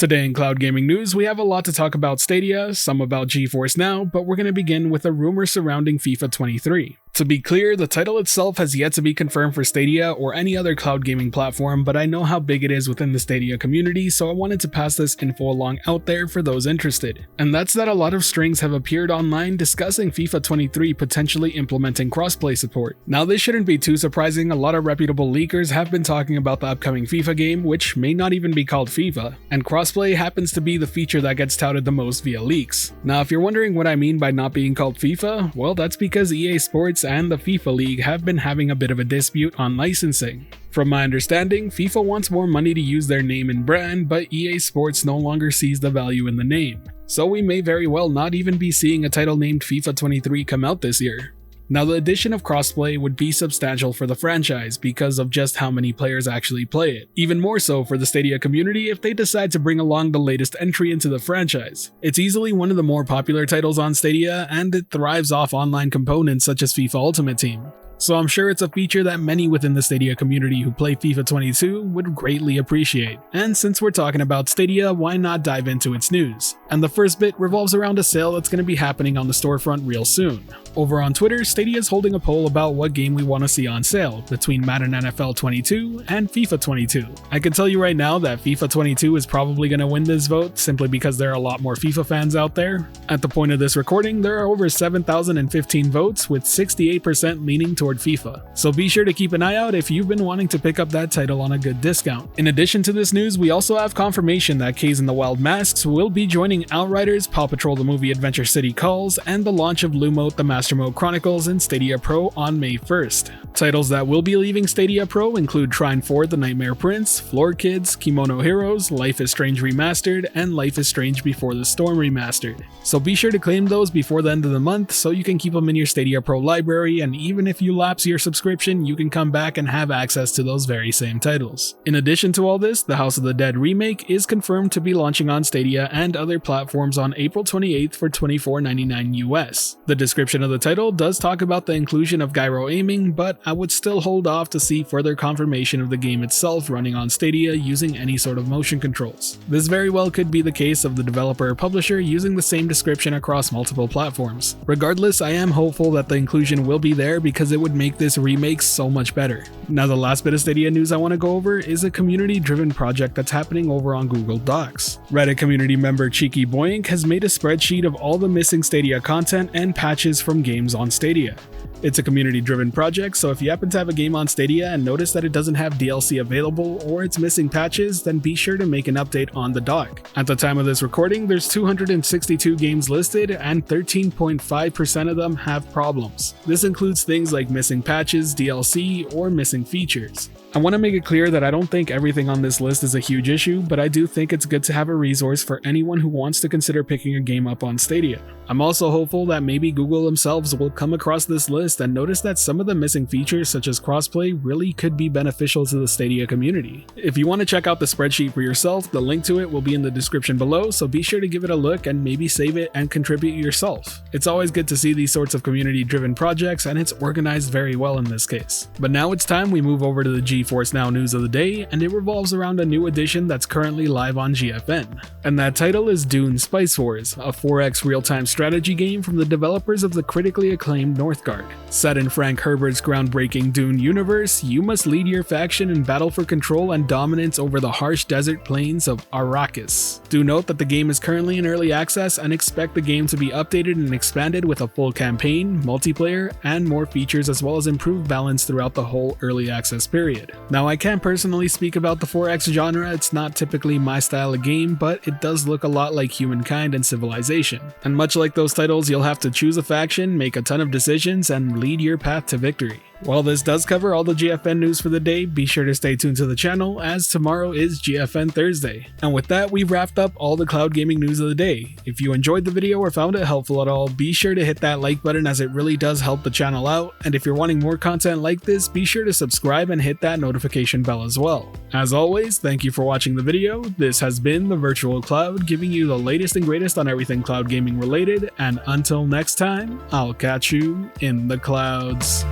Today in Cloud Gaming News, we have a lot to talk about Stadia, some about GeForce Now, but we're going to begin with a rumor surrounding FIFA 23. To be clear, the title itself has yet to be confirmed for Stadia or any other cloud gaming platform, but I know how big it is within the Stadia community, so I wanted to pass this info along out there for those interested. And that's that a lot of strings have appeared online discussing FIFA 23 potentially implementing crossplay support. Now this shouldn't be too surprising, a lot of reputable leakers have been talking about the upcoming FIFA game, which may not even be called FIFA, and crossplay happens to be the feature that gets touted the most via leaks. Now if you're wondering what I mean by not being called FIFA, well that's because EA Sports and the FIFA League have been having a bit of a dispute on licensing. From my understanding, FIFA wants more money to use their name and brand, but EA Sports no longer sees the value in the name. So we may very well not even be seeing a title named FIFA 23 come out this year. Now the addition of crossplay would be substantial for the franchise because of just how many players actually play it. Even more so for the Stadia community if they decide to bring along the latest entry into the franchise. It's easily one of the more popular titles on Stadia, and it thrives off online components such as FIFA Ultimate Team. So I'm sure it's a feature that many within the Stadia community who play FIFA 22 would greatly appreciate. And since we're talking about Stadia, why not dive into its news? And the first bit revolves around a sale that's going to be happening on the storefront real soon. Over on Twitter, Stadia is holding a poll about what game we want to see on sale between Madden NFL 22 and FIFA 22. I can tell you right now that FIFA 22 is probably going to win this vote simply because there are a lot more FIFA fans out there. At the point of this recording, there are over 7,015 votes with 68% leaning toward FIFA. So be sure to keep an eye out if you've been wanting to pick up that title on a good discount. In addition to this news, we also have confirmation that Kays and the Wild Masks will be joining Outriders, Paw Patrol the Movie Adventure City Calls, and the launch of Lumos the Master Mode Chronicles in Stadia Pro on May 1st. Titles that will be leaving Stadia Pro include Trine 4 The Nightmare Prince, Floor Kids, Kimono Heroes, Life is Strange Remastered, and Life is Strange Before the Storm Remastered. So be sure to claim those before the end of the month so you can keep them in your Stadia Pro library, and even if you lapse your subscription, you can come back and have access to those very same titles. In addition to all this, the House of the Dead remake is confirmed to be launching on Stadia and other platforms on April 28th for $24.99 US. The description of the title does talk about the inclusion of gyro aiming, but I would still hold off to see further confirmation of the game itself running on Stadia using any sort of motion controls. This very well could be the case of the developer or publisher using the same description across multiple platforms. Regardless, I am hopeful that the inclusion will be there because it would make this remake so much better. Now the last bit of Stadia news I want to go over is a community-driven project that's happening over on Google Docs. Reddit community member Cheeky Boink has made a spreadsheet of all the missing Stadia content and patches from games on Stadia. It's a community-driven project, so if you happen to have a game on Stadia and notice that it doesn't have DLC available or it's missing patches, then be sure to make an update on the doc. At the time of this recording, there's 262 games listed and 13.5% of them have problems. This includes things like missing patches, DLC, or missing features. I want to make it clear that I don't think everything on this list is a huge issue, but I do think it's good to have a resource for anyone who wants to consider picking a game up on Stadia. I'm also hopeful that maybe Google themselves will come across this list and notice that some of the missing features such as crossplay really could be beneficial to the Stadia community. If you want to check out the spreadsheet for yourself, the link to it will be in the description below, so be sure to give it a look and maybe save it and contribute yourself. It's always good to see these sorts of community-driven projects, and it's organized very well in this case. But now it's time we move over to the GeForce Now news of the day, and it revolves around a new edition that's currently live on GFN. And that title is Dune Spice Wars, a 4X real-time strategy game from the developers of the critically acclaimed Northgard. Set in Frank Herbert's groundbreaking Dune universe, you must lead your faction in battle for control and dominance over the harsh desert plains of Arrakis. Do note that the game is currently in early access and expect the game to be updated and expanded with a full campaign, multiplayer, and more features, as well as improved balance throughout the whole early access period. Now I can't personally speak about the 4X genre, it's not typically my style of game, but it does look a lot like Humankind and Civilization. And much like those titles, you'll have to choose a faction, make a ton of decisions, and lead your path to victory. While this does cover all the GFN news for the day, be sure to stay tuned to the channel as tomorrow is GFN Thursday. And with that, we've wrapped up all the cloud gaming news of the day. If you enjoyed the video or found it helpful at all, be sure to hit that like button as it really does help the channel out. And if you're wanting more content like this, be sure to subscribe and hit that notification bell as well. As always, thank you for watching the video. This has been the Virtual Cloud, giving you the latest and greatest on everything cloud gaming related. And until next time, I'll catch you in the clouds.